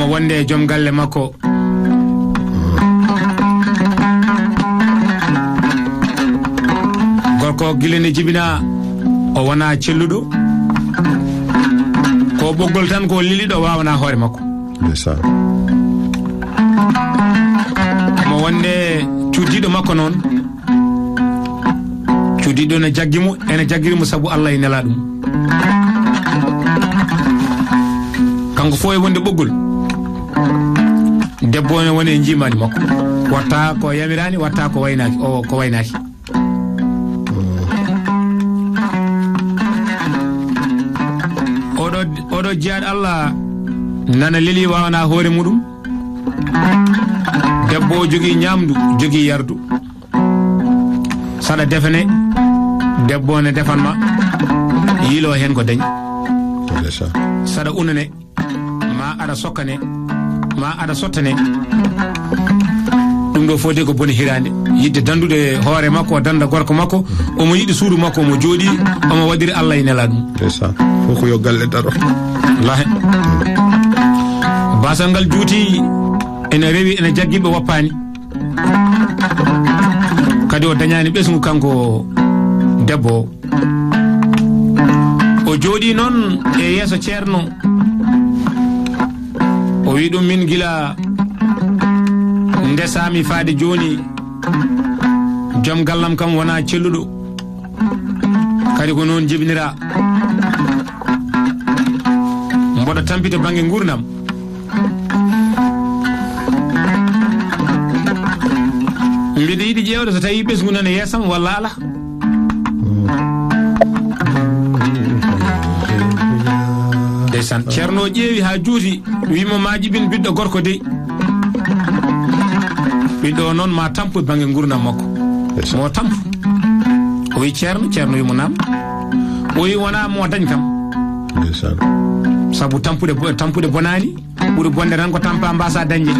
omo wonde joom galle makko gorko gilene jibina o wona celludo ko boggol tan ko lilido wawana hoore makko omo wonde cuddido makko non cuddido ne jaggimo ene jaggirimo sabu Allah nela dum kanko fo e wonde boggol debbo ne woni jimani makko watta ko yamirani watta ko waynaki o ko waynaki odo jiyaɗo Allah nana leli wawana hoore muɗum debbo jogi ñamdu jogi yardu saɗa defane debbo ne defanma yilo hen ko dañi saɗa unane ma aɗa sokkane ma aɗa sottane ɗum ɗo fodi ko boni hirande yidde dandude hoore makko danda gorko makko omo yiɗi suudu makko omo jooɗi omo waɗiri Allah e nela ɗum foko yo galle daro lahe basal ngal juuti ene rewi ene jaggiɓe woppani kadi o dañani ɓesgu kanko debbo o jooɗi noon e yeeso ceerno o wi ɗum min gila ndesami faade joni joom gallam kam wona celluɗo kadi ko noon jibinira mboɗo tampita banggue gurdam mbiɗa yiɗi ƴewde so tawi ɓesgu nane yeesam walla ala ndeysan ceerno o ƴeewi ha juuti wimo ma ƴibin ɓiɗɗo gorko dey ɓiɗɗo noon ma tampu banggue gurdam makko mo tampu o wi ceerno wimo nam o wi wona mo dañ kam sabu tampude bonani ɓuri bonde tan ko tampa mbasa dañde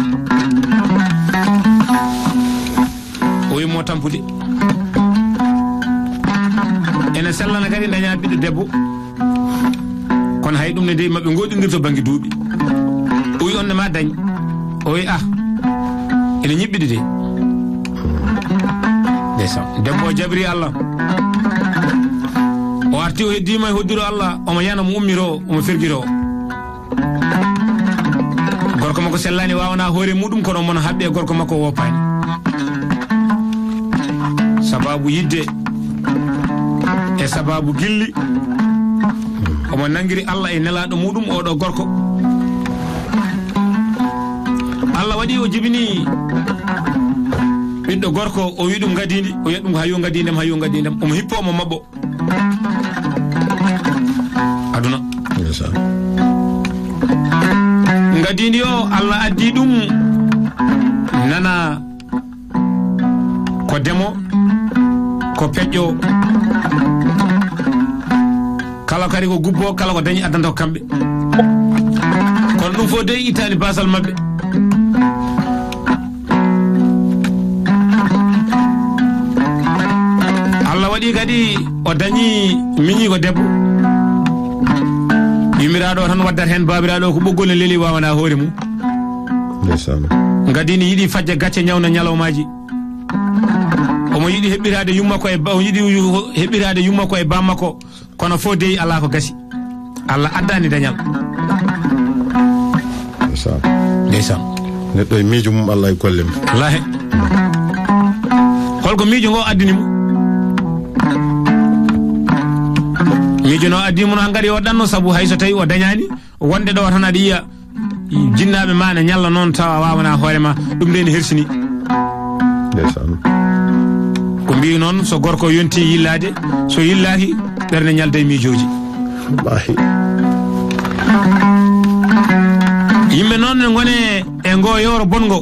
o wi mo tampude ene sellana kadi daña ɓiɗɗo debbo kono hay ɗum ne de maɓe goɗidirto banggue duuɓi o wi on ne ma dañ o wi ene ñiɓɓiɗi de ndeysan debbo o jabri Allah o arti o heddima e hoddiro Allah omo yana mo ummiro omo firguiro gorko makko sellani wawana hoore muɗum kono mono haɓɓe gorko makko woppani sababu yidde e sababu gilli omo nangiri Allah e nelaɗo muɗum oɗo gorko Allah waɗi o jibini ɓiɗɗo gorko o wi ɗum gadidi o yiɗum hayo gadidem omo hippo omo mabɓo aduna gadidi o Allah addi ɗum nana ko demo ko peƴƴo kala kadi ko gubbo kala ko dañi addanta ko kamɓe kono ɗum fo dey ittani basal mabɓe Allah waɗi kadi o dañi miñi ko debbo yimiraɗo tan waddat hen babiraɗo ko ɓoggol ne leeli wawana hoore mum gadini yiiɗi fajja gacce ñawna ñalawmaji omo yiiɗi heɓɓirade yumma ko e bammakko kono fo dey ala ko gasi Allah addani dañal ndeysan neɗɗo e miijo mum Allah e golle mum wallahi holko miijo ngo addini mum miijo no addini mum hankkadi o ɗanno saabu hayso tawi o dañani wonde ɗo tan aɗa yiya jinnaɓe ma ne ñalla noon tawa wawana hoorema ɗum nde ne hersini ko mbi noon so gorko yonti yillade so yillaki ɓerde ñalda e miijoji yimɓe noon ne gone e ngo yoro bongo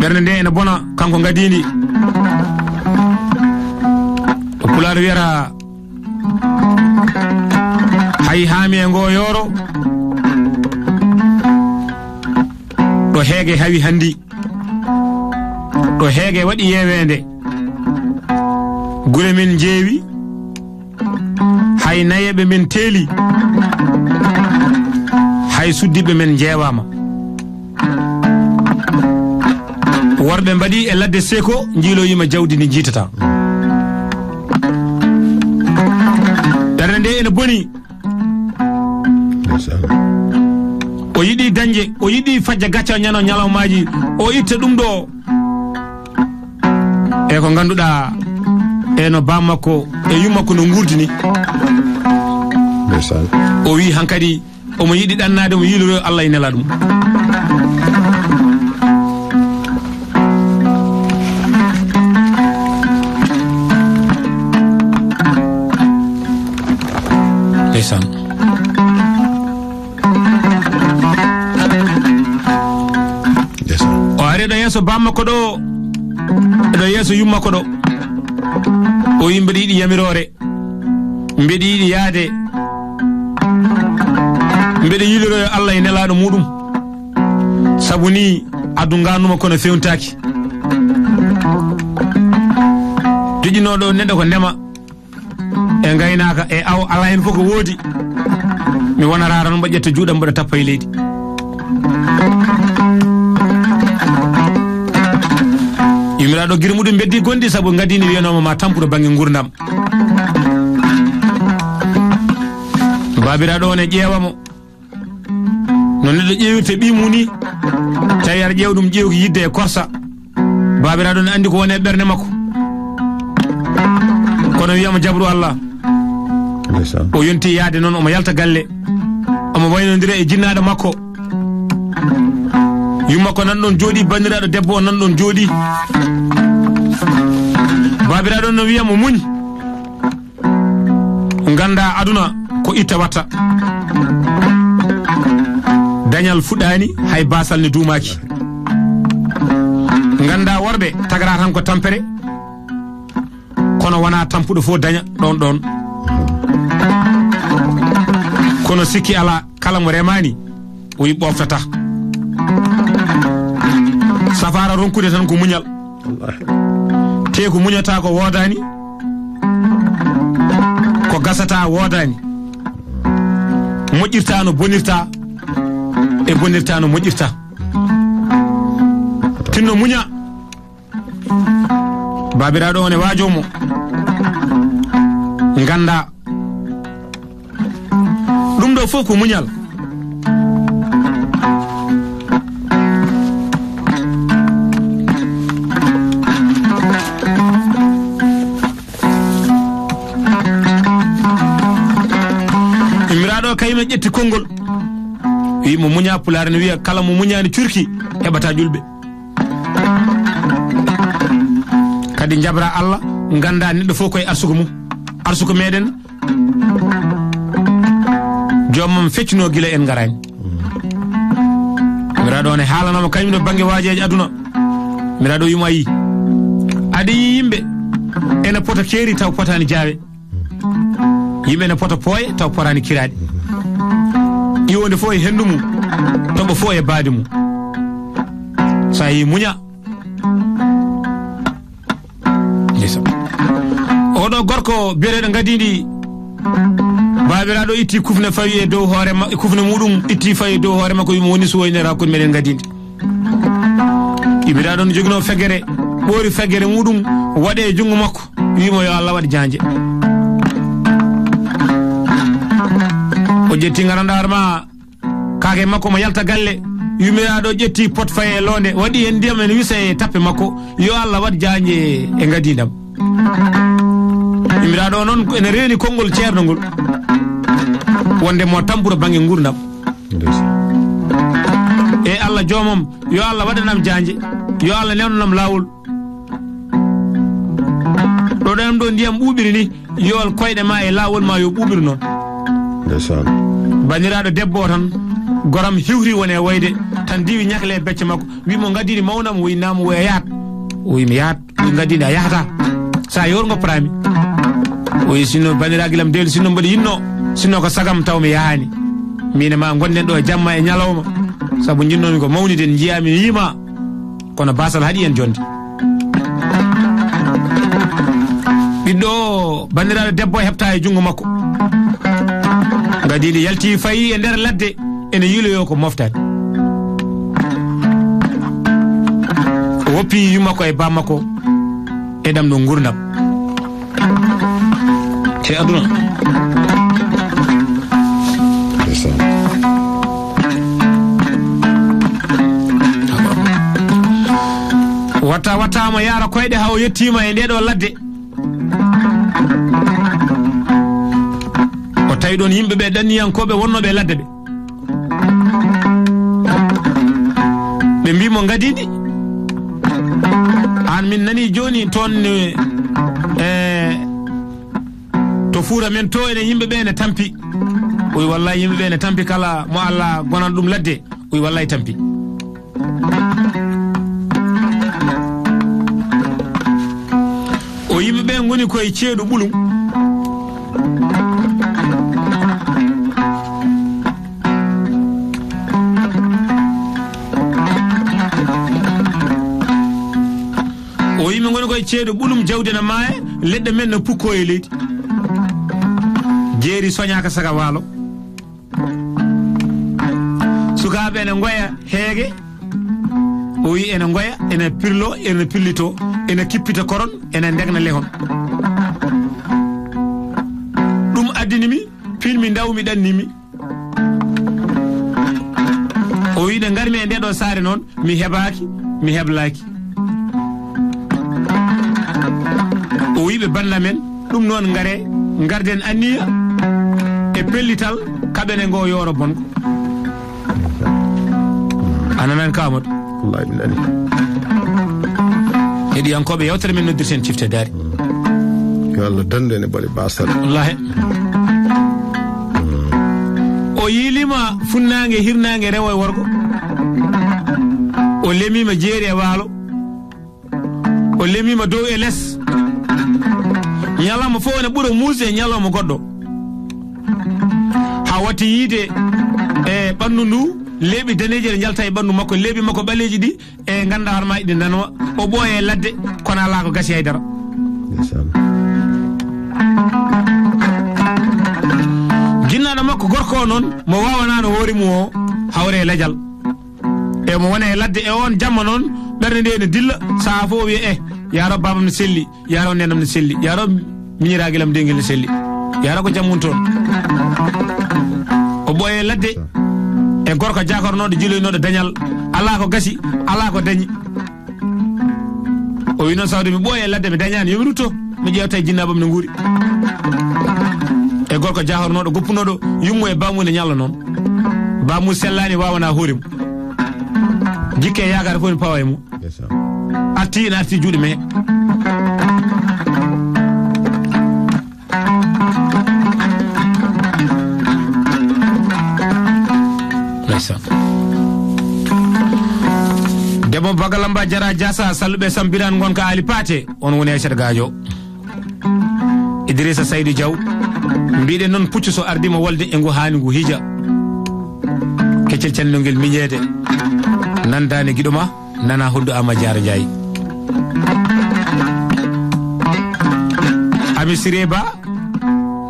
ɓerde nde ene bona kanko gadidi to pulaar wiyata hay haami e ngo yoro ɗo heege hawi handi ɗo heege waɗi yewende gure min jeewi hay nayeɓe min teeli hay suddiɓe men jeewama worɓe mbaɗi e ladde Seko jiiloyima jawdi ndi jiitata darde nde ene boni o yiɗi dañde o yiɗi fajja gacca ñano ñalawmaji o itta ɗum ɗo e ko ganduɗa eno bammakko e yummakko no gurdini o wi hankadi omo yiɗi ɗannade omo yiloro Allah e nela ɗum ndeysaan o ari ɗo yeeso bammakko ɗo eɗo yeeso yummakko ɗo o wi mbeɗa yiɗi yamirore mbeɗa yiɗi yaade mbeɗa yiloro Allah e nelaɗo muɗum sabu ni addu ganuma kono fewntaki joƴinoɗo neɗɗo ko ndema e gaynaka e aw ala hen fof ko woodi mi wonata tan mbaɗa ƴetta juuɗam mbaɗa tappa e leydi yimiraɗo guira muɗum beddi gondi sabu gadini wiyanoma ma tampuɗo banggue gurdam babiraɗo on e ƴeewamo no neɗɗo ƴeewirte ɓimu ni tawi aɗa ƴeewa ɗum ƴeewki yidde e korsa babiraɗo ne andi ko woni e ɓerde makko kono wiyama jabru Allah o yonti yaade noon omo yalta galle omo waynodira e jinnaɗo makko yummakko nan ɗon jooɗi bandiraɗo debbo o nan ɗon jooɗi babiraɗo no wiyamo muñ ganda aduna ko itta watta dañal fuɗɗani hay basal ne duumaki ganda worɓe tagara tan ko tampere kono wona tampuɗo fof daña ɗon kono sikki ala kala mo remani o wi ɓoftata safara ronkude tan ko muñal te ko muñata ko wodani ko gasata wodani moƴƴirta no bonirta e bonirta no moƴƴirta tinno muña babiraɗo on e wajomo ganda ɗum ɗo fof ko muñal imiraɗo kayima ƴetti konngol wi mo muña pulaar ne wiya kala mo muñani curki heɓata julɓe kadi jabra Allah ganda neɗɗo fof koye arsugo mum arsugo meɗen jommam feccuno gila en garani miraɗo on e haalanama kañum no banggue wajeji aduna miraɗo yimo ayi adi yimɓe ene pota keeri taw potani jaawe yimɓe ene pota pooye taw potani kiraɗe iwonde fof e hendu mum toɓo fof e baadi mum sa yi muña oɗo gorko biyeteɗo gadidi babiraɗo itti kufne fawi e dow hoore kufne muɗum itti fawi e dow hoore makko wimo woni suwoynere hakkude meɗen gadidi ibiraɗo no joguino feggere ɓoori feggere muɗum waɗe e jungo makko wimo yo Allah waɗ janje o ƴetti garanɗar ma kaake makko mo yalta galle yumiraɗo ƴetti pot faye londe waɗi hen ndiyam ene wisa e tappe makko yo Allah waɗ janje e gadidam yimiraɗo noon ene reeni konngol ceerno ngol wonde mo tampuro banggue gurdam e Allah joomam yo Allah waɗanam janje yo Allah newnanam lawol ɗo ɗanam ɗo ndiyam ɓuuɓiri ni yowal koyɗe ma e lawol ma yo ɓuuɓiri noon bandiraɗo debbo o tan goram hiwri woni e wayde tan diwi ñakle e becce makko wimo gadini mawnam o winama wo yahat o wi mi yahat o gadini a yahata sa yor gopparami o wi sinno bandiraguilam dewle sinno mbaɗa yinno sinno ko sagam taw mi yahani mine ma gonden ɗo e jamma e ñalawma saabu jinnomi ko mawnide en jiyami yima kono basal haaɗi en jonde ɓiɗɗo bandiraɗo debbo heɓta e junggo makko gadidi yalti fayi e nder ladde ene yiloyo ko moftade o woppi yummakko e bammakko e ɗam ɗo gurdam te aduna wattama yara koyɗe ha o yettima e ndeɗo ladde o tawi ɗon yimɓeɓe ɗanniyankoɓe wonnoɓe ladde ɓe mbimo gadidi an min nani joni toon to fuura men to ene yimɓeɓe ne tampi oyi wallahi yimɓeɓe ne tampi kala mo Allah gonan ɗum ladde oyi wallahi tampi o yimɓeɓe goni koye ceeɗu ɓulum o yimɓe goni koye ceeɗu ɓulum jawdi ne maaya leɗɗe men ne pukko e leydi jeeri soñaka saga waalo sukaɓe ene goya heege o wi ene goya ene pirlo ene pillito ene kippita koron ene ndegna lehon ɗum addinimi filmi dawmi ɗannimi o wi ɗe garmi e ndeɗo saare noon mi heɓaki mi heblaki o wi ɓe balla men ɗum noon gare garden anniya e pellital kaɓene ngo yoro bonko ananan kamadou wallahi mi nani heɗiyankoɓe yewtere men noddirten cifte daari yo Allah dande ne bale basal wallahi o yilima funnague hirnague rewo e worgo o lemima jeeri e waalo o lemima dow e less ñalawma fof ene ɓuura muuse e ñalawma goɗɗo ha watti yiide e ɓandu ndu leeɓi daneji ɗe jalta e ɓandu makko leeɓi makko ɓaleji ɗi e ganda harma ɗi nanwa o ɓooye ladde kono ala ko gasi haydara jinnaɗo makko gorko o noon mo wawanano hoore mum o hawre e lejal e mo wona e ladde e on jamma noon ɓerde nde ne dilla saha fof o wiya yaro babam ne selli yaro nenam ne selli yaro miñiraguelam ndengel ne selli yaro ko jammun toon o ɓooye ladde e gorko jakornoɗo jiloynoɗo dañal ala ko gasi ala ko dañi o wi noon sawde mi ɓooye ladde mi dañani yomi rutto mi ƴewta e jinnabam ne guuri e gorko jahornoɗo goppunoɗo yummo e bamum ne ñalla noon bamum sellani wawana hoore mum jikke e yagare fof ne pawa e mum arti ene arti juuɗe mehe debbo bagalamba jara jasa salluɓe sambiran gonka ali paate on woni Aissata Gadio Idrissa Saydou Diaw mbiɗen noon puccu so ardima wolde e ngu hani ngu hija keccel calnogel miñede nandani guiɗoma nana hoddu Ama Diarra Ndiaye Ami Siré Ba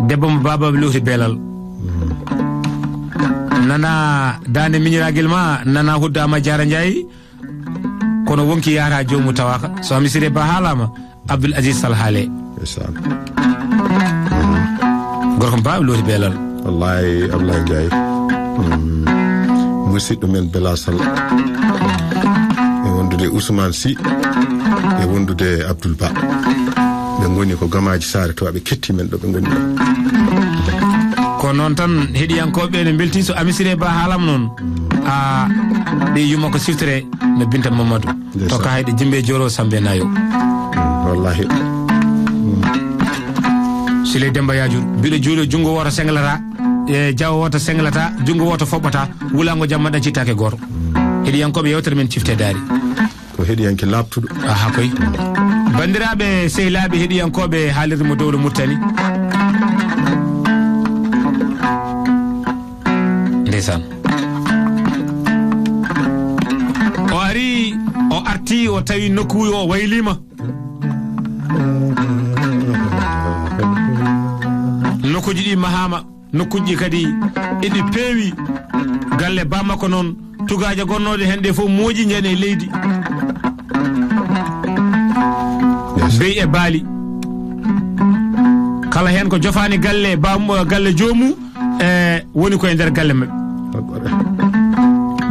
debbo mo babaɓe lohti beelal nana dande miñiraguel ma nana hoddu Ama Diarra Ndiaye kono wonki yara jomum tawaka so Ami Siré Ba haalama Abdoul Aziz Sall haale gorko mbaɓe lohti beelal wallahi Abdoulaye Ndiaye musidɗo men Bela Sall e wondude Ousmane Sy e wondude Abdoul Ba ɓe goni ko gamaji saare to ɓe ketti men ɗo ɓe goni ko noon tan heɗiyankoɓe ne belti so Ami Siré Ba haalam noon a ɗe yumma ko siftere no Binta Mamadou to ka hayɗe jimbe joro Sambe Nayo wallahi Sile Demba Yajur mbiɗo juulo jungo woto senglata e jawo woto senglata jungo woto foɓɓata wulango jamma ɗan cittake goto heɗiyankoɓe yewtere men cifte daari ko heɗiyanke labtuɗo aha koy bandiraɓe sehilaɓe heɗiyankoɓe haalirde mo dowlo Murtani ndeysan o ari o arti o tawi nokkuy o waylima nokkuji ɗi mahama nokkuji kadi edi peewi galle bamako non tugaaje gonnode hende fof mooji jene leydi bey e baali kala hen ko jofani galle galle joomu woni ko e nder galle mabɓe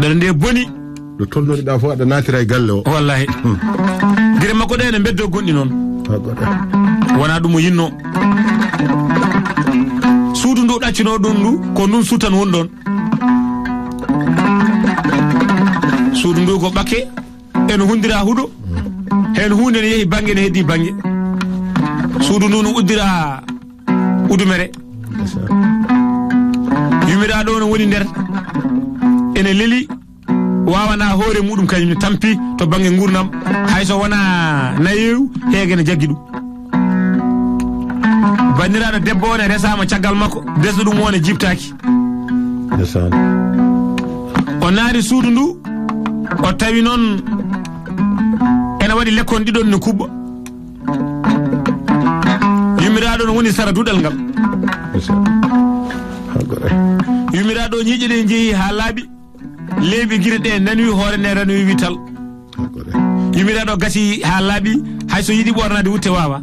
dara nde boni do tolnori da fo ada natira e galle o wallahi gire makko de ne beddo gondi non wona dum yinno suudu ndu daccino dum ndu ko nun sutan won don suudu ndu ko bakke en hundira hudo hen hunde ne yehi bange ne heddi bange suudu ndu no uddira udumere yumira do no woni nder ene leli wawana hoore mudum kanyum tampi to bange ngurnam hayso wana nayew hegene jaggidu bandiraado debbo one resama caggal makko desdo dum wona jiptaki desan o naari suudu ndu o tawi non ene wadi lekkon didon no kubba yumiraado no woni sara dudal ngal yumiraado nyiije de jeehi ha laabi leebi gire de nani hoore ne ranu wital yumiraado gasi ha laabi hayso yidi bornade wutte wawa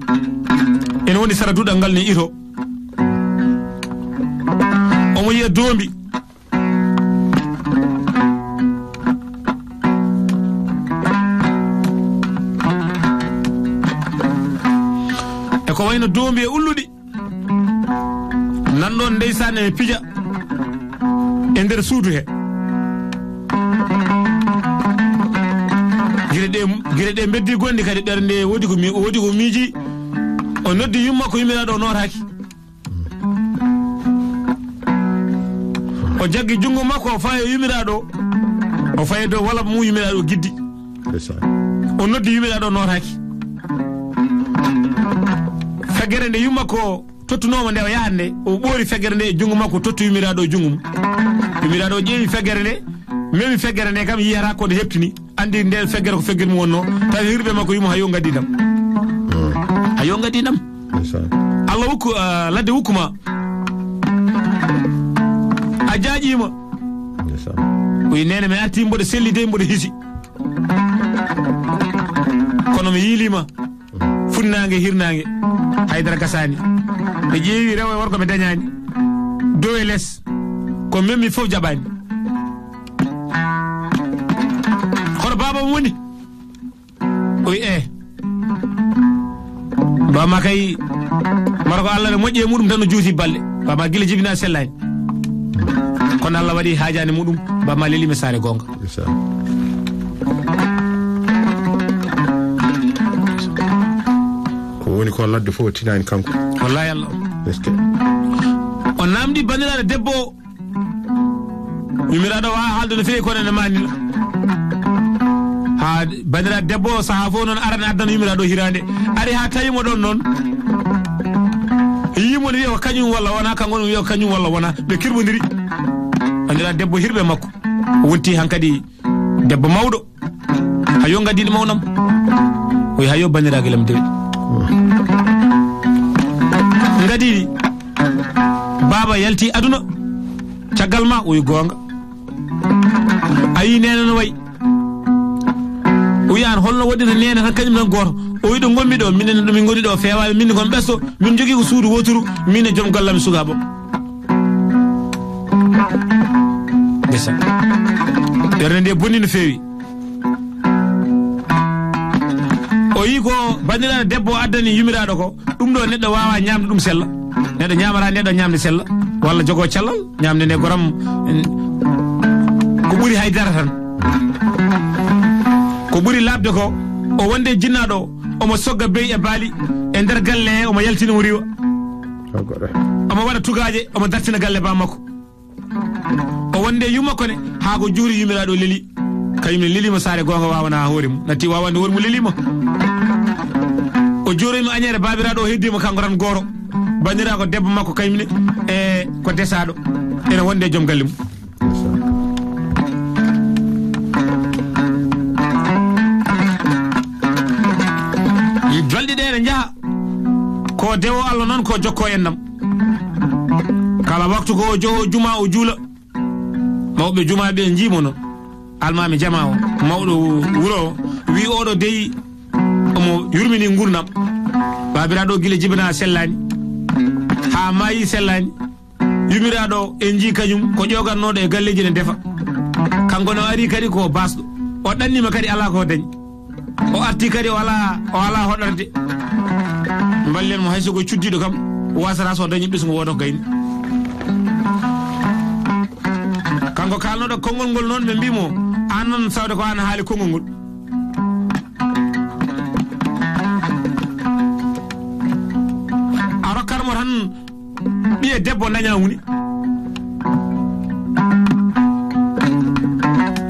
en woni sara dudal ngal ne iro omo yiya dombi e ko wayno dombi e ulludi nan don ndeysane e pija e nder suudu he gire de beddi gondi kadi dernde wodi ko miiji o noddi yumma ko yumiraado noraki o jaggi jungo makko o fayo yumiraado o fayo do wala mu yumiraado giddi o noddi yumiraado noraki fegere nde yumma ko tottunoma nde o yahande o ɓoori fegere nde e jungo makko tottu yumiraado jungo mum yumiraado ƴeewi fegere nde memi fegere nde kam yiyata ko de heptini andi nde fegere ko fegere mum wonno tawi hirbe makko yimo hayo gaddidam hayo gaddidam Allah hukku ladde hukkuma a jaajima oyi nene mi arti mboɗo sellide mboɗo hisi kono mi yiilima funnange hirnange haydara gasani ɓe ƴeewi rewo e worko ɓe dañani dow e less ko memmi fof jaɓani hoto baba mo woni oyi bama kay mara ko Allah ne moƴƴe muɗum tan no juuti balɗe bama gila jibina sellani kono Allah waɗi haajani muɗum bama lelima saare gonga ko woni ko ladde fof tinani kanko wallahi Allah o namdi bandiraɗo debbo yumiraɗo wawa haalde no fewi kono ene manila ha bandiraɗo debbo saaha fof noon arane addana yumiraɗo hirande ari ha tawimo ɗon noon yimo ne wiya ko kañum walla wona kanko wiya ko kañum walla wona ɓe kirbodiri bandiraɗo debbo hirɓe makko o wonti hankadi debbo mawɗo hayo gaddiɗo mawnam oyi hayo bandirague lam dewi gadiɗi baba yalti aduna caggal ma oyi gonga ayi nene no wayi o wiyan holno waɗira nene tan kañum tan goto o wi ɗo gommi ɗo minen ɗomin goni ɗo fewaɓe min kon ɓesto min jogui ko suudu woturu min e joom gallami sukaɓo gesa ɓerde nde bonni no fewi o yi ko bandiraɗo debbo addani yumiraɗo ko ɗum ɗo neɗɗo wawa ñamde ɗum sella neɗɗo ñamata neɗɗo ñamde sella walla jogo cellal ñamde nde goram ko ɓuuri haydara tan ko ɓuuri labde ko o wonde jinnaɗo omo sogga beyi e baali e nder galle he omo yaltina mo riwa omo waɗa tugaje omo dartina galle ba makko o wonde yummakko ne ha ko juuri yumiraɗo leeli kañum ne lelima saare gonga wawana hoore mum natti wawande hoore mum lelima o joroyima añere babiraɗo o heddima kanko tan goto bandira ko debbo makko kañumne e ko desaɗo ene wonde e joom galle mum jolɗe ɗe ne jaaha ko dewo Allah noon ko jokko endam ka ala waktu ko joho juma o juula mawɓe juma ɓe jimo non almami jama o mawɗo wuro wi oɗo deyi omo yurmini gurdam babiraɗo guila jibina sellani ha mayi sellani yumiraɗo en ji kañum ko ƴogannoɗo e galleji ne defa kanko no ari kadi ko basɗo o ɗannima kadi ala ko dañi o arti kadi o ala hoɗorde ballen mo hayso ko cuddiɗo kam wasata so dañi ɓesgo wodo gayni kanko kalnoɗo konngol ngol noon ɓe mbimo an noon sawde ko an haali konngol ngol a rokkarmo tan ɓiye debbo daña woni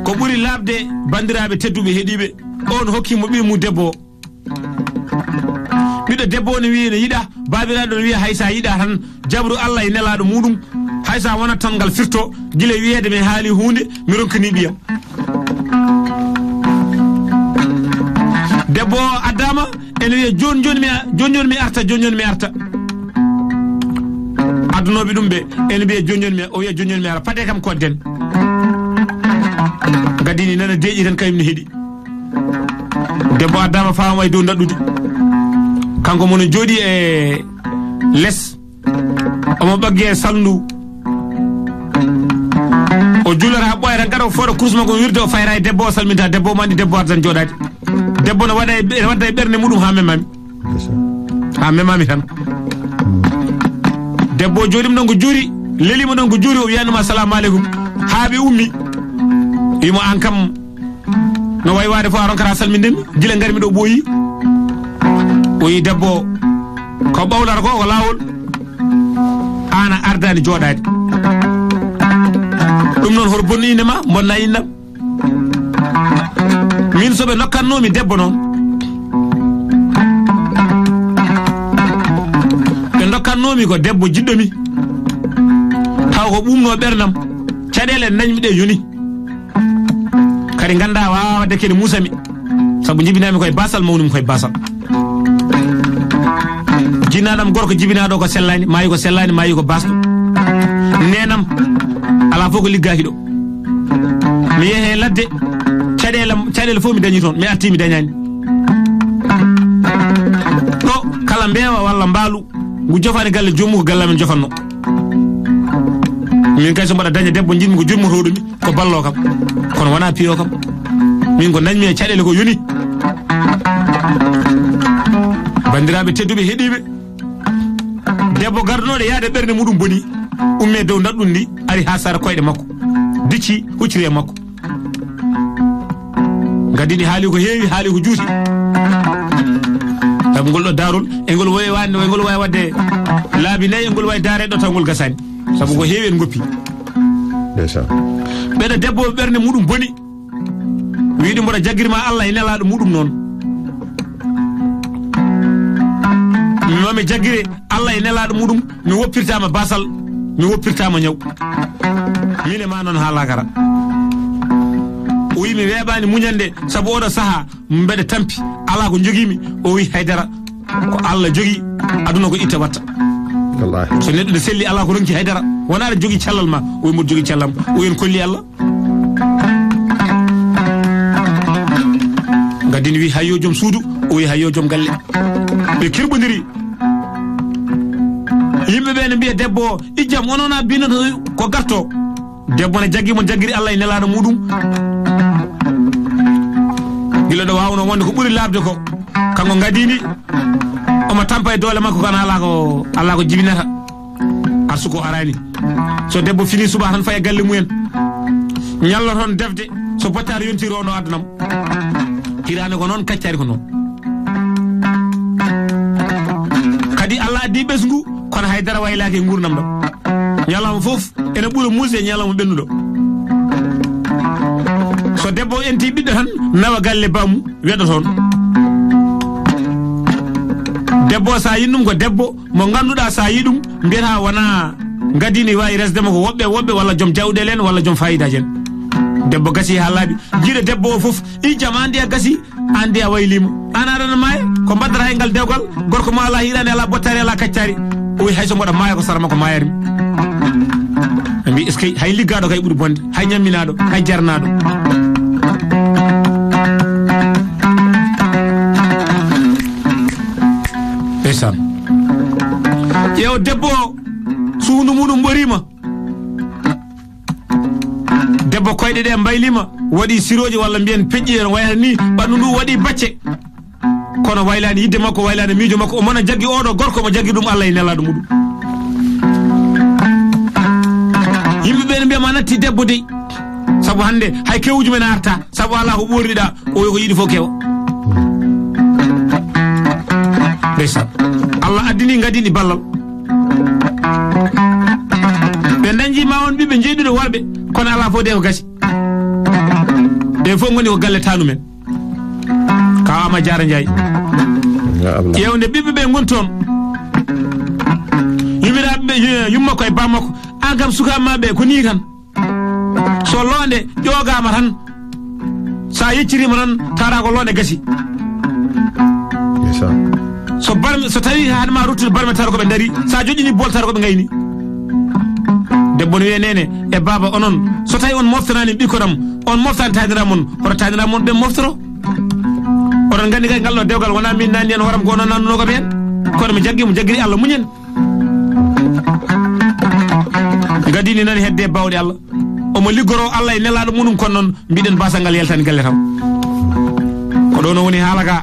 ko ɓuri labde bandiraɓe tedduɓe heeɗiɓe on hokkimo ɓi mu debbo o ɓiɗɗo debbo o ne wiya ne yiɗa babiraɗo ne wiya haysa yiɗa tan jabru Allah e nelaɗo muɗum haysa wonat tan ngal firto guila wiyede mi haali hunde mi ronkani ɓiyam debbo o addama ene wiya joni mi arta addunoɓe ɗum ɓe ene mbiya joni mi ara paɗe kam kodden gadini nana deeƴi tan kayum ne heeɗi debbo addama fama way dow daɗɗude kanko mono jooɗi e less omo ɓaggi e salndu o juulata ɓoyata gaɗa o fooɗa kurus makko wirde o fayra e debbo o salminta debbo o mandi debbo arta tan jooɗade debbo no wadda e ɓerde muɗum ha memami tan debbo jooɗima ɗon ko juuri lelima ɗon ko juuri o wiyanuma assalamu aleykum ha ɓe ummi wimo an kam no way wade fof a ronkata salmindemi gila garmi ɗo ɓooyi o yi debbo ko ɓawlata ko lawol an a ardani jooɗade ɗum noon hoto bonni indema bonna indam min soɓe nokkatnomi debbo noon ɓe dokkatnomi ko debbo jiɗɗomi taw ko ɓumno ɓerdam caɗele dañmi ɗe yoni kadi ganda wawa wadde kede musami saabu jibinami koye basal mawnumi koye basal jinnaɗam gorko jibinaɗo ko sellani mayi ko basɗo nenam ala fof ko liggaki ɗo mi yeehe ladde caɗele fof mi dañi toon mi arti mi dañani ɗo kala mbewa walla mbaalu ngu jofani galle jommu ko gallamen jofanno min kay so mbaɗa daña debbo jinmi ko jurmotoɗomi ko ballo kam kono wona piyo kam min ko dañmi e caɗele ko yoni bandiraɓe tedduɓe heeɗiɓe debbo gardunoɗo yaade ɓerde muɗum boni umme dow daɗɗum ndi ari ha sara koyɗe makko dicci hucciri e makko gadini haali ko heewi haali ko juuti saabu ngol ɗo darol e ngol wawi wadde laabi nayyi e ngol wawi dareɗo taw ngol gasani saabu ko heewi en goppi ɓeɗo debbo ɓerde muɗum boni wiɗi mboɗo jagguirma Allah e nelaɗo muɗum noon mimomi jagguire Allah e nelaɗo muɗum mi woppirtama basal mi woppirtama ñaw min e ma noon ha lakara o wi mi weeɓani muñande saabu oɗo saaha mbeɗa tampi ala ko jogimi o wi haydara ko Allah jogui aduna ko itta watta so neɗɗo ne selli ala ko ronki haydara wona aɗa jogui cellal ma o wi mboɗo jogui cellam o yen kolli Allah gadini wi hayyo joom suudu o wi hayyo joom galle ɓe kirɓodiri yimɓeɓe ne mbiya debbo o ijjam onona binoto ko garto debbo ne jaggimo jagguiri Allah e nelaɗo muɗum gila ɗo wawno wonde ko ɓuuri labde ko kanko gadini omo tampa e doole makko kana ala ko jibinata arsuko arani so debbo fini suba tan faye galle mumen ñallo toon defde so bottari yontiri ono addanam hirani ko noon kaccari ko noon kadi Allah addi ɓesgu kono haydara waylaki e gurdam ɗo ñalawma foof ene ɓuura muuse e ñalawma ɓennuɗo so debbo enti ɓiɗɗo tan nawa galle bamum weɗo toon debbo sa yiɗum ko debbo mo ganduɗa sa yiɗum mbiyata wona gadini wawi resdema ko woɓɓe walla joom jawɗele en walla joom fayidaji en debbo gasi ha laaɓi jiiɗo debbo o foof ijam andi a gasi andi a waylima an aɗana maaya ko mbaddata e ngal dewgal gorko ma ala hiirani ala bottari ala kaccari o wi hayso mboɗa maaya ko sara makko mayarmi mbi est-ce que hay liggaɗo kay ɓuri bonde hay ñamminaɗo hay jarnaɗo ndeysaan ƴeew debbo suundu muɗum ɓorima debbo koyɗe ɗe mbaylima waɗi siroji walla mbiyen peƴƴi en wayata ni ɓandu ndu waɗi bacce kono waylani yidde makko waylani miijo makko o mona jaggi oɗo gorko mo jaggi ɗum Allah e nelaɗo muɗum yimɓeɓe ne mbiyama natti debbo de saabu hande hay kewuji men arta saabu ala ko ɓorniɗa o ko yiɗi fof kewa ndeysan Allah addini gadini ballal ɓe dañjima on ɓiɓe jeeɗuɗo worɓe kono ala fof de ko gasi ɓe fof goni ko galle tanu men kaw Ama Diarra Ndiaye ƴewde ɓiɓɓe ɓe gon toon yummiraɓeɓe yummakko e bammakko an kam sukamaɓe ko ni tan so londe ƴogama tan sa yeccirima tan tara ko londe gasi so barme so tawi haɗema ruttude barme tara koɓe daari sa joƴƴini bol tara koɓe gayni debbo no wiye nene e baba onon so tawi on moftanani ɓikkoɗam on moftani taniraɓe mon hoto taniraɓe mon ɓe moftoro oɗon gandi kay ngal ɗo dewgal wona min nandi en horam ko onon nandunoko ɓen kono mi jaggiri Allah muñen gadini nani hedde bawɗe Allah omo liggoro Allah e nelaɗo muɗum kono noon mbiɗen basal ngal yaltani galle tam ko ɗo no woni haala ka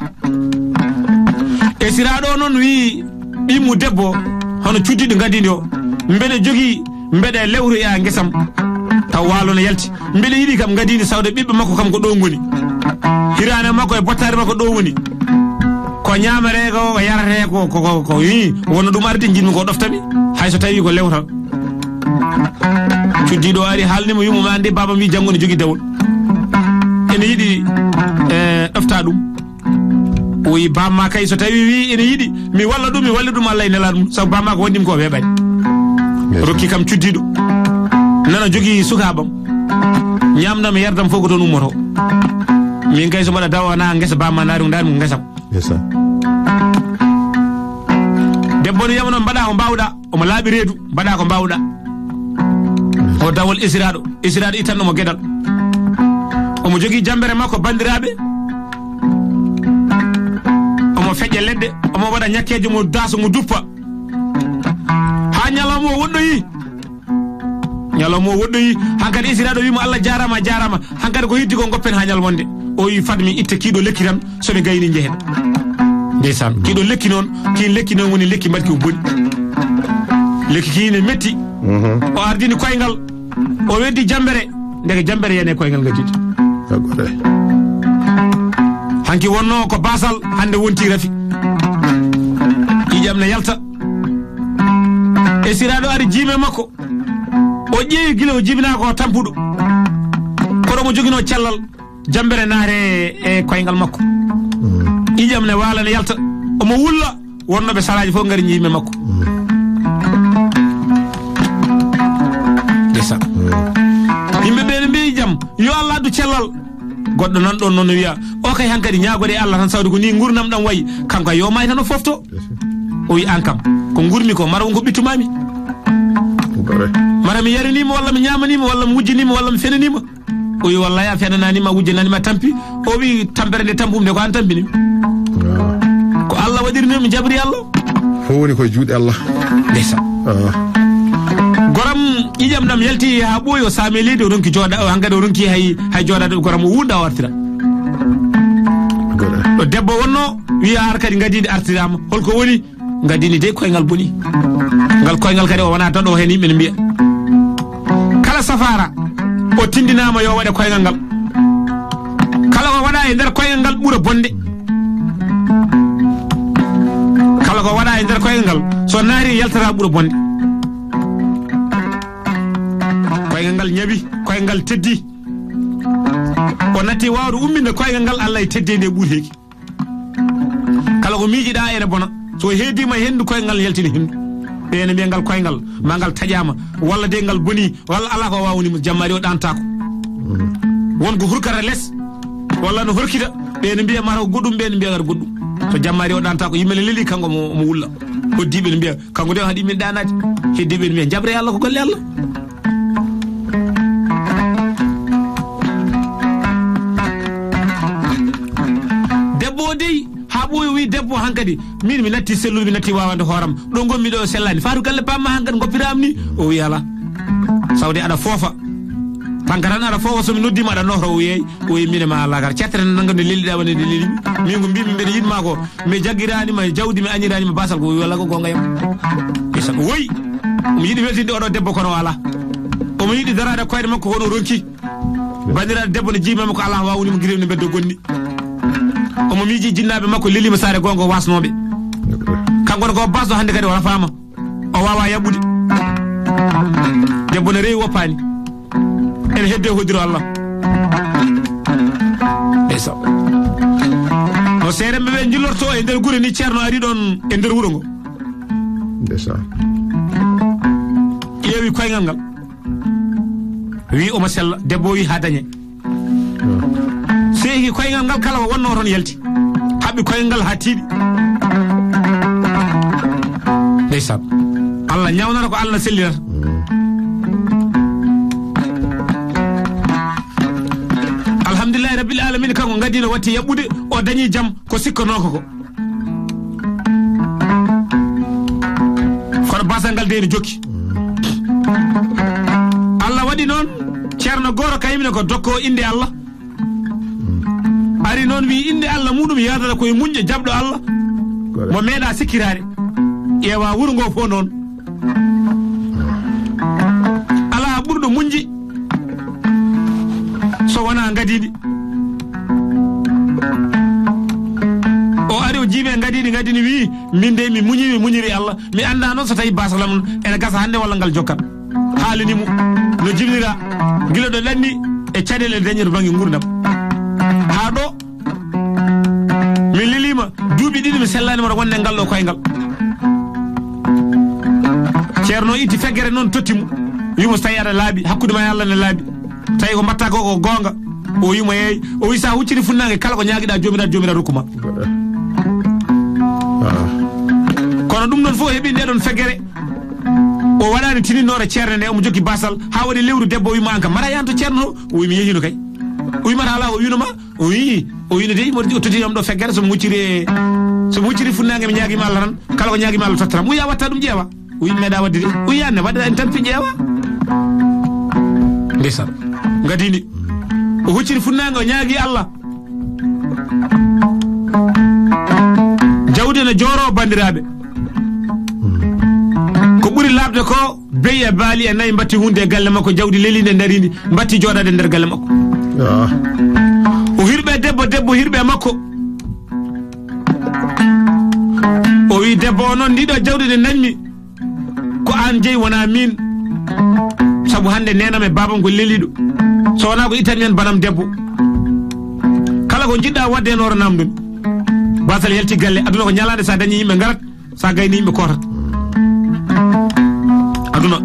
e siraɗo noon wi ɓimmu debbo hono cuddiɗo gadini o mbeɗe jogui mbeɗe lewru e guesam taw walo no yalti mbeɗe yiɗi kam gadini sawde ɓiɓɓe makko kam ko ɗo goni hirane makko e bottare makko ɗo woni ko ñamere ko yarate ko yi wonno ɗum arde jinmi ko ɗoftami hayso tawi ko lewtan cuddiɗo ari haalnimo yumma andi baba mi janggo ne jogui dawol ene yiiɗi ɗofta ɗum o wi bamma kay so tawi wi ene yiiɗi mi walla ɗum Allah e nelaɗo mum sabu bamma ko wondimi ko weeɓani rokki kam cuddiɗo nana jogui sukabam ñamdam e yardam fof ko toon ummoto min kay so mbaɗa dawana guesa bamma naari ko darimo guesam debbo no yama noon mbaɗa ko mbawɗa omo laaɓi reedu mbaɗa ko mbawɗa o dawol isiraɗo ittannomo gueɗal omo jogui jambere makko bandiraɓe omo feƴƴa leɗɗe omo waɗa ñakkeje mo daasa mo duppa ha ñalawma o woɗɗoyi hankkadi isiraɗo wimo Allah jarama hankkadi ko heddi ko goppen ha ñalmonde o wi fadmi itta kiiɗo lekki tan somi gayni jehen ndeysan kiiɗo lekki noon kin lekki noon woni lekki mbarki o boni lekki kiine metti o ardini koyngal o weddi jambere ndeke jambere yene koyngal gadidi hanki wonno ko basal hande wonti rafi ƴiƴam ne yalta e siraɗo ari jiime makko o ƴeewi gila o jibina ko tampuɗo koɗo mo jogino cellal jambere naare e koyngal makko ƴiƴam ne waala ne yalta omo wulla wonnoɓe salaji fof ngari jiime makko desa yimɓeɓe ne mbi jaam yo Allah addu cellal goɗɗo nan ɗon noon no wiya o kay hankkadi ñagode e Allah tan sawde ko ni gurnam ɗam wayi kanko yo may tan o fofto o wi an kam ko gurmi ko mara wonko ɓittumami mara mi yarinima walla mi ñamanima walla mi wujjanima walla mi fenanima o wi wallahi a fenananima a wujjananima tampi o wi tampere nde tampumde ko an tampinimi ko Allah waɗirnimi mi jabri Allah fof woni koye juuɗe Allah ndeysa goram ƴiƴam ɗam yalti ha ɓooyi o saame leydi o ronki jooɗa o hankkadi o ronki hay jooɗade goram o wuɗɗa o artira ɗo debbo wonno wiya har kadi gadidi artirama holko woni gadini de koyngal boni ngal koyngal kadi o wona tan o hen yimɓe ne mbiya kala safara o tindinama yo waɗe koyngal ngal kala ko waɗa e nder koyngal ngal ɓuura bonde kala ko waɗa e nder koyngal ngal so naari yaltata ɓuura bonde koyngal ngal ñaɓi koyngal ngal teddi o natti wawde umminde koyngal ngal Allah e tedde nde ɓuuri heeki kala ko miijiɗa ene bona so heedima hendu koyngal ngal yaltini hendu ɓene mbiya ngal koyngal ma ngal taƴama walla de ngal boni walla ala ko wawnimo jammari o ɗantako wonko hurkata less walla no horkita ɓene mbiya mata ko goɗɗum ɓene mbiya kata goɗɗum so jammari o ɗantako yimɓe ne leeli kanko mo wulla hoddiɓe ne mbiya kanko de haɗi min ɗanade heddiɓe ne mbiya jabre Allah ko golle Allah debbo hankadi min mi natti sellude mi natti wawande hooram ɗo gommi ɗo sellani faatu galle pamma hankadi goppiram ni o wi ala sawde aɗa foofa banka tan aɗa foofa somi noddima aɗa nohro o yeey o wi mine ma Allah gar cettere nangande lelliɗa wonde lelli min ko mbimi mbeɗa yidma ko mi jaggiranima jawdi mi añiranima basal ko wi walla ko gonga yam isa ko woyi mi yiɗi weltinde oɗo debbo kono ala omo yiɗi darade koyɗe makko kono ronki bandiraɗo debbo ne jimama ko Allah wawunimo guirewni beddo gonni omo miiji jinnaɓe makko lelima saare gonga wasnoɓe kanko ko basdo hande kadi wala fama o wawa yaɓɓude debbo ne rewi woppani ene hedde hoddiro Allah esa no seeremɓe ɓe jillorto e nder gure ni ceerno ari ɗon e nder wuuro ngo ndesa ƴeewi koyngal ngal wi omo sella debbo wi ha dañe seeki koyngal ngal kala ko wonno toon yalti haɓɓi koyngal ngal ha tiiɗi ndeysaan Allah ñawnata ko Allah sellinata alhamdulillahi rabbil alamin kanko gadino watti yaɓɓude o dañi jaam ko sikkanoko ko kono basal ngal de ne jokki Allah waɗi noon ceerno goto kayimne ko dokko inde Allah ari noon wi inde Allah muɗum yadata koye muñƴo jaɓɗo Allah mo meeɗa sikkirade ƴeewa wuuro ngo fof noon ala ɓurɗo muñji so wona gadiɗi o ari o jiime gadiɗi wi min de mi muñiri Allah mi anda noon so tawi basalam ene gasa hande walla ngal jokkat haalinimo no jibnira gila ɗo ɗanni e caɗele dañir bangi gurdam ha ɗo mi lilima duuɓi ɗiɗi mi sellanima to wonde ngal ɗo koyngal ceerno itti feggere noon tottimo wimo so tawi aɗa laaɓi hakkude ma e Allah ne laaɓi tawi ko mbatta ko gonga o wimo yeey o wi sa hucciri funnange kala ko ñaguiɗa jomiraɗo rokkuma kono ɗum ɗon fof heeɓi ndeɗon feggere o waɗani tininore ceerne nde omo jokki basal ha waɗi lewru debbo o wima an kam mara yanto ceerno o wi mi yehino kay o wimata ala o winoma o wino de o tottinam ɗo feggere somo hucciri funnange mi ñaguima Allah tan kala ko ñaguima Allah tottaram o wiya watta ɗum ƴeewa o wi meeɗa wadde de o wiyanne waɗa en tampi ƴeewa ndeysaan gadini o hucciri funnange o ñaagui Allah jawdi ne jooro bandiraɓe ko ɓuri labde ko beyi e baali e nayyi batti hunde e galle makko jawdi lelinde daridi batti joɗade nder galle makko o hirɓe debbo hirɓe makko o wi debbo o noon ndiɗo jawdi nde nanmi ko an jeeyi wona min sabu hande nenam e babam ko leliɗo so wona ko itan men banam debbo kala ko jiɗɗa wadde hen oro namdumi basal yalti galle aduna ko ñalade sa dañi yimɓe garat sa gayni yimɓe kotat aduna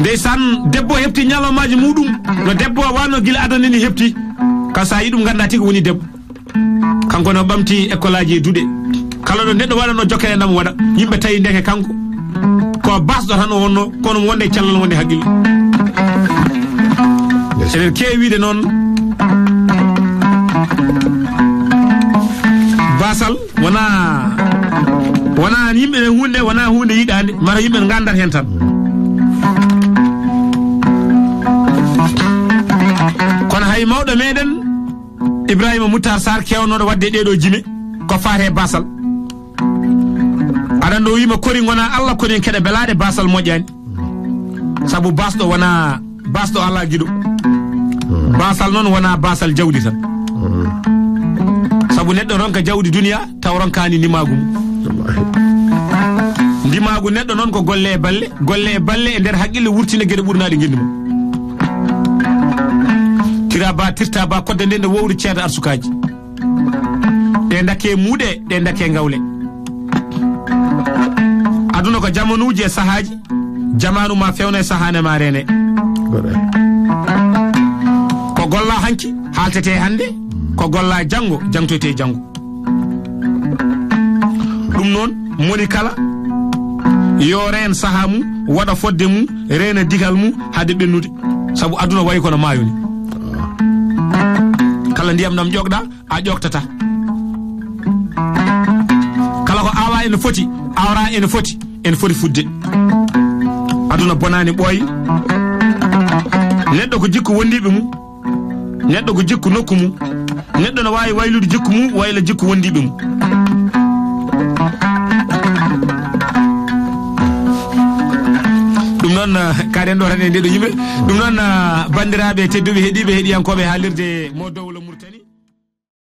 ndeysan debbo hefti ñalomaji muɗum no debbo wanno guila adana ni hefti ka sa yi ɗum ganda tigi woni debbo kanko no ɓamti école aji e duuɗe kala ɗo neɗɗo waɗano jokkere ndam waɗa yimɓe tawi ndeke kanko ko basɗo tan o wonno kono wonde cellal wonde haqqille eɗen kewi wiide noon basal wona yimɓe ne hunde wona hunde yiɗande mara yimɓe ne gandata hen tan kono hay mawɗo meɗen Ibrahima Moutar Sarr kewnoɗo wadde ɗeɗo jime ko fate basal aɗa o wima kori gona Allah koni keɗe belade basal moƴƴani saabu basɗo wona basɗo Allah guiɗo basal noon wona basal jawdi tan saabu neɗɗo ronka jawdi duniya taw ronkani ndimagu ndimagu neɗɗo noon ko golle e balle e nder haqqille wurtina gueɗe ɓurnaɗe guendi mum tirta ba kodde nde wowri ceeda arsukaji ɗe dakke muuɗe ɗe dakke ngawle aduna ko jamanuji e sahaji jamanu ma fewna e sahane ma rene ko golla hanki haltete hande ko golla janggo jangtoyte janggo ɗum noon moni kala yo reen saha mum waɗa fodde mum reena digal mum hade ɓennude saabu aduna wayi kono maayo ni kala ndiyam nam jogɗa a ƴoktata kala ko awa ene foti awra ene foti fudde aduna bonani ɓooyi neɗɗo ko jikku wondiɓe mum neɗɗo ko jikku nokku mum neɗɗo no wawi waylude jikku mum wayla jikku wondiɓe mum ɗum noon kaɗen ɗo tan e ndeɗo yimɓe ɗum noon bandiraɓe tedduɓe heeɗiɓe heeɗiyankoɓe haalirde mo dowla